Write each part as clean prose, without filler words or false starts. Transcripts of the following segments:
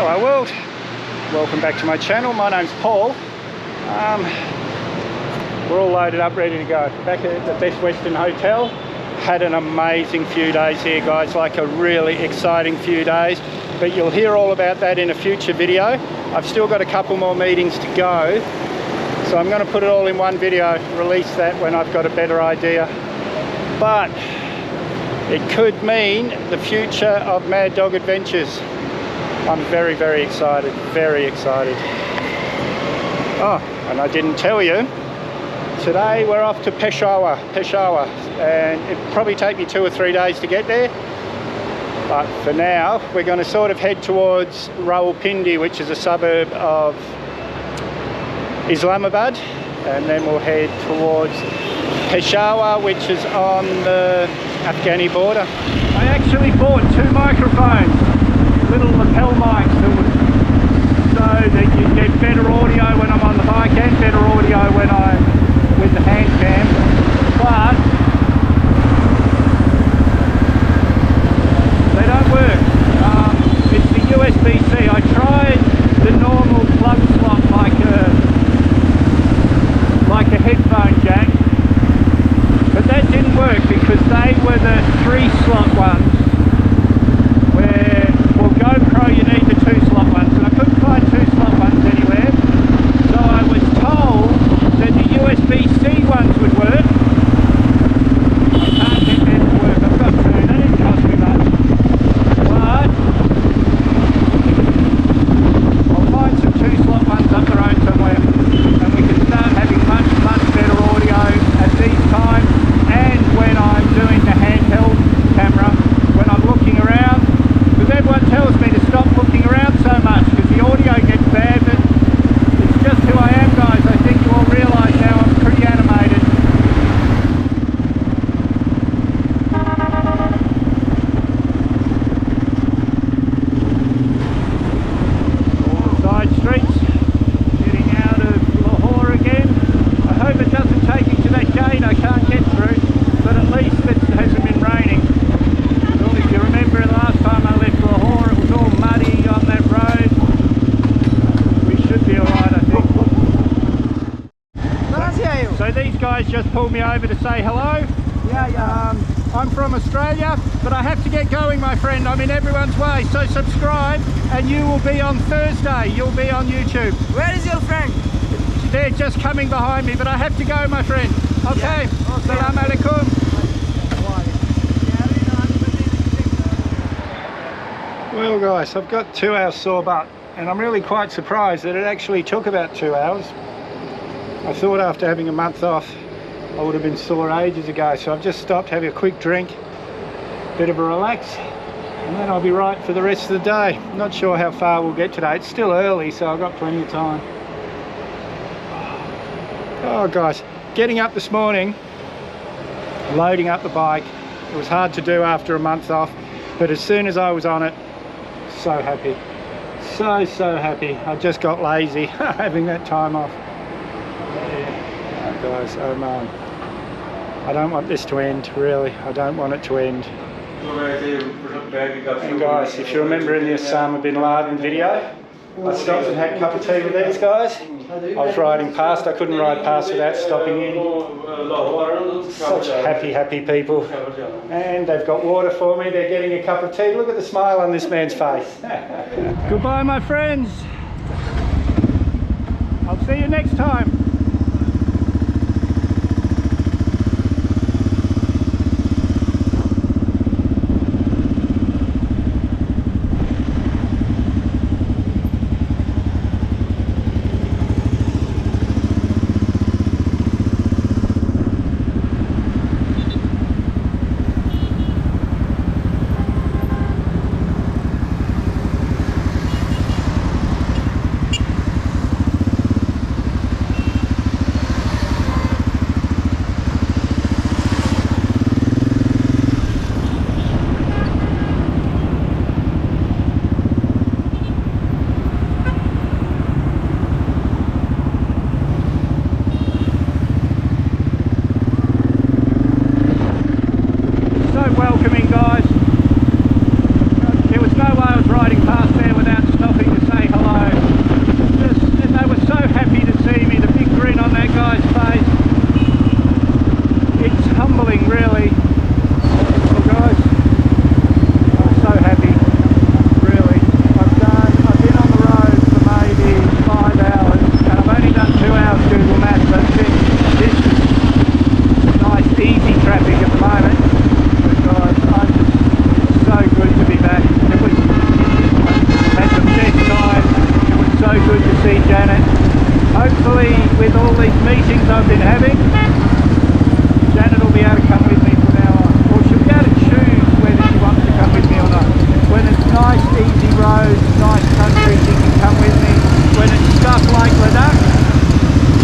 Hello world, welcome back to my channel. My name's Paul. We're all loaded up, ready to go. Back at the Best Western Hotel. Had an amazing few days here, guys, like a really exciting few days. But you'll hear all about that in a future video. I've still got a couple more meetings to go. So I'm going to put it all in one video, release that when I've got a better idea. But it could mean the future of Mad Dog Adventures. I'm very, very excited, very excited. Oh, and I didn't tell you, today we're off to Peshawar, and it'll probably take me 2 or 3 days to get there. But for now, we're going to sort of head towards Rawalpindi, which is a suburb of Islamabad, and then we'll head towards Peshawar, which is on the Afghani border. I actually bought 2 microphones. Little lapel mics so that you get better audio when I'm on the bike and better audio when I'm with the hand cam. But they don't work. It's the USB-C. I tried the normal plug slot like a headphone jack, but that didn't work because they were the 3-slot ones. GoPro, you need the 2-slot ones, and I couldn't find 2-slot ones anywhere, so I was told that the USB-C ones would work. I can't get them to work. I've got 2, they didn't cost me much, but I'll find some 2-slot ones up the road somewhere, and we can start having much, much better audio at these times, and when I'm doing the handheld camera, when I'm looking around. Everyone tells me to stop looking around so much because the audio gets bad, but it's just who I am, guys. I think you all realise now I'm pretty animated. All the side streets, getting out of Lahore again. I hope it doesn't take me to that gate I can't get through, but at least it hasn't been raining. Well, if you remember the last time I left Lahore, it was all muddy on that road. We should be alright, I think. So these guys just pulled me over to say hello. Yeah. I'm from Australia, but I have to get going, my friend. I'm in everyone's way, so subscribe and you will be on Thursday. You'll be on YouTube. Where is your friend? They're just coming behind me, but I have to go, my friend. Okay. Salam alaikum. Well guys, I've got 2 hours sore butt, and I'm really quite surprised that it actually took about 2 hours. I thought after having a month off I would have been sore ages ago, so I've just stopped, having a quick drink, bit of a relax, and then I'll be right for the rest of the day. Not sure how far we'll get today. It's still early, so I've got plenty of time. Oh guys, getting up this morning, loading up the bike, it was hard to do after a month off, but as soon as I was on it, so happy, so happy. I just got lazy having that time off. Yeah. Oh, guys, I don't want this to end, really. I don't want it to end. And guys, if you remember in the Osama bin Laden video, I stopped and had a cup of tea with these guys. I was riding past, I couldn't ride past without stopping in. Such happy people. And they've got water for me, they're getting a cup of tea. Look at the smile on this man's face. Goodbye, my friends. I'll see you next time. hopefully with all these meetings I've been having, Janet will be able to come with me from now on. Or she'll be able to choose whether she wants to come with me or not. When it's nice, easy roads, nice country, she can come with me. When it's stuff like Ladakh,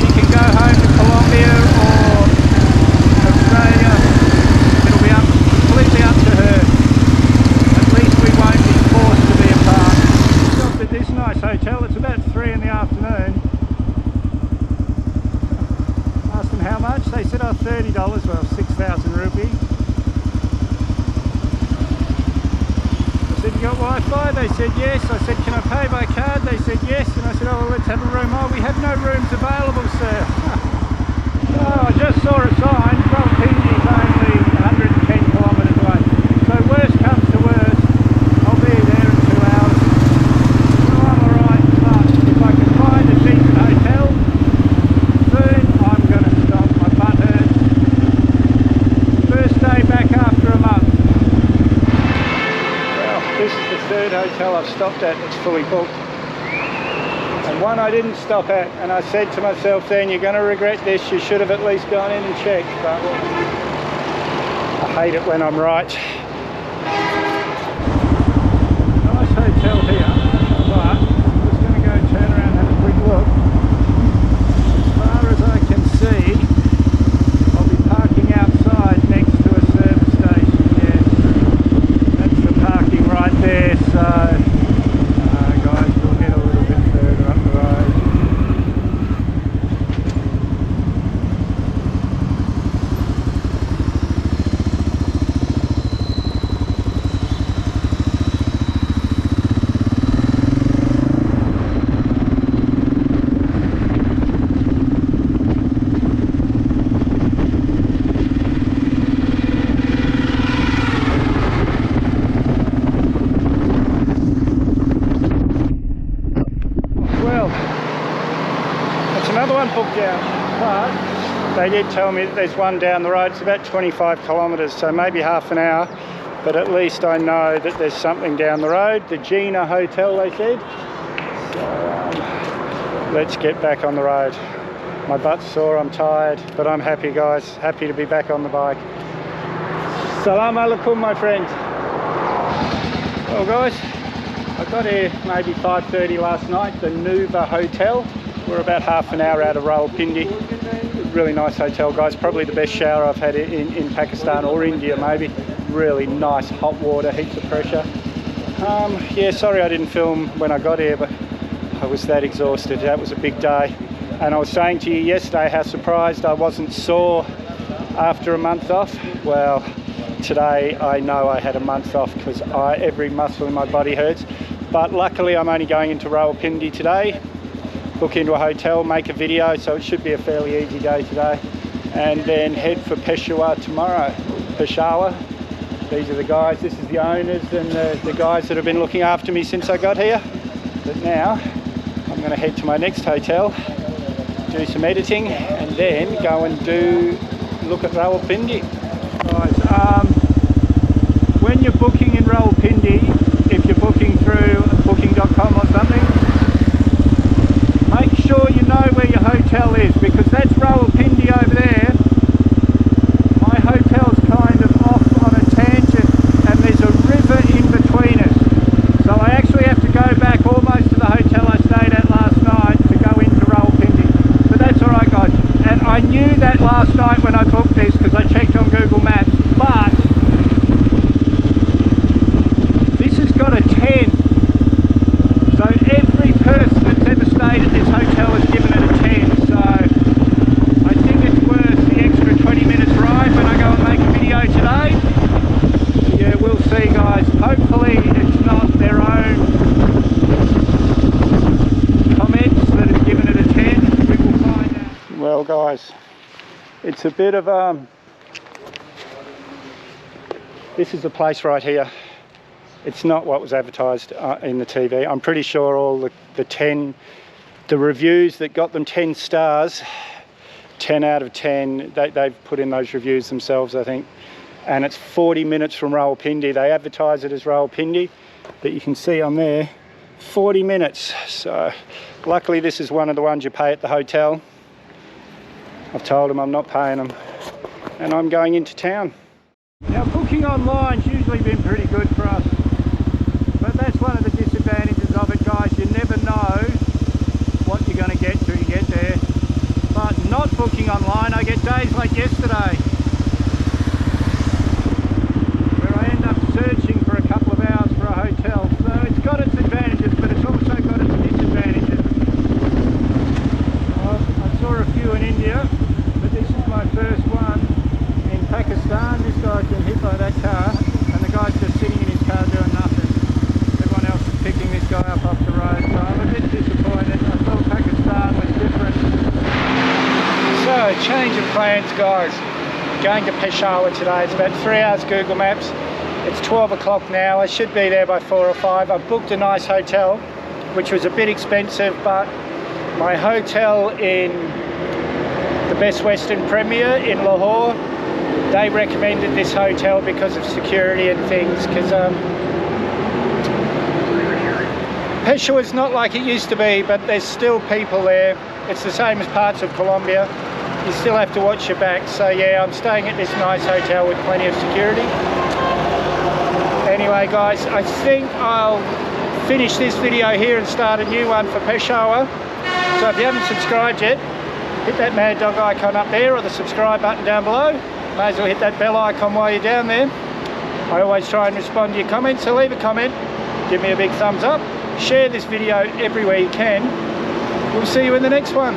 she can go home to Colombia or Australia. It'll be completely up to her. At least we won't be forced to be apart. Stopped at this nice hotel. It's about 3 in the afternoon. Asked them how much. They said, oh, $30. Well, 6,000 rupees. I said, you got Wi-Fi? They said yes. I said, can I pay by card? They said yes. And I said, oh, well, let's have a room. Oh, we have no rooms available, sir. Oh, I just saw a sign. Rawalpindi is only 110 kilometres away. So worst comes to worst, I'll be there in 2 hours. So I'm alright, but if I can find a decent hotel soon, I'm going to stop. My butt hurts. First day back after a month. Well, this is the 3rd hotel I've stopped at that's fully booked. And one I didn't stop at, and I said to myself then, you're going to regret this, you should have at least gone in and checked, but I hate it when I'm right. Nice hotel here, but I'm just going to go turn around and have a quick look. As far as I can see, I'll be parking outside next to a service station, yes. That's the parking right there, so guys, we'll get a little bit further up the road. Another one booked out, but they did tell me that there's one down the road. It's about 25 kilometres, so maybe half an hour, but at least I know that there's something down the road. The Gina Hotel, they said. So let's get back on the road. My butt's sore, I'm tired, but I'm happy, guys. Happy to be back on the bike. Salam alaikum, my friend. Well, guys, I got here maybe 5:30 last night, the Nuva Hotel. We're about half an hour out of Rawalpindi. Really nice hotel, guys. Probably the best shower I've had in Pakistan or India, maybe. Really nice hot water, heaps of pressure. Yeah, sorry I didn't film when I got here, but I was that exhausted. That was a big day. And I was saying to you yesterday how surprised I wasn't sore after a month off. Well, today I know I had a month off because every muscle in my body hurts. But luckily I'm only going into Rawalpindi today. Book into a hotel, make a video, so it should be a fairly easy day today. And then head for Peshawar tomorrow. Peshawar, these are the guys, this is the owners and the guys that have been looking after me since I got here. But now, I'm gonna head to my next hotel, do some editing, and then go and look at Rawalpindi. Guys, when you're booking in Rawalpindi, if you're booking through booking.com or something, make sure you know where your hotel is, because that's Rawalpindi over there. My hotel's kind of off on a tangent and there's a river in between us. So I actually have to go back almost to the hotel I stayed at last night to go into Rawalpindi. But that's alright, guys. And I knew that last night when I booked this because I checked on Google Maps, but this has got a 10. So every person that's ever stayed at this hotel has given it a 10, so I think it's worth the extra 20 minutes ride when I go and make a video today. Yeah, we'll see, guys. Hopefully it's not their own comments that have given it a 10. We will find out. Well, guys, it's a bit of this is the place right here. It's not what was advertised in the TV. I'm pretty sure all the reviews that got them 10 stars, 10 out of 10, they've put in those reviews themselves, I think. And it's 40 minutes from Rawalpindi. They advertise it as Rawalpindi, but you can see on there, 40 minutes. So luckily this is one of the ones you pay at the hotel. I've told them I'm not paying them, and I'm going into town. Now booking online's usually been pretty good for us, but that's one of the disadvantages of it, guys. You never know what you're going to get till you get there. But not booking online, I get days like yesterday where I end up searching for a couple of hours for a hotel. So it's got its advantages, but it's also got its disadvantages. I saw a few in India, but this is my first one in Pakistan. This guy's been hit by that car, and the guy's just sitting in his car doing nothing. Everyone else is picking this guy up off the road, so I'm a bit disappointed. I thought Pakistan was different. So, change of plans, guys. Going to Peshawar today. It's about 3 hours Google Maps. It's 12 o'clock now. I should be there by 4 or 5. I've booked a nice hotel, which was a bit expensive, but my hotel in the Best Western Premier in Lahore, they recommended this hotel because of security and things, because Peshawar's not like it used to be, but there's still people there. It's the same as parts of Colombia. You still have to watch your back. So yeah, I'm staying at this nice hotel with plenty of security. Anyway guys, I think I'll finish this video here and start a new one for Peshawar. So if you haven't subscribed yet, hit that mad dog icon up there or the subscribe button down below. May as well hit that bell icon while you're down there. I always try and respond to your comments, so leave a comment, give me a big thumbs up, share this video everywhere you can. We'll see you in the next one.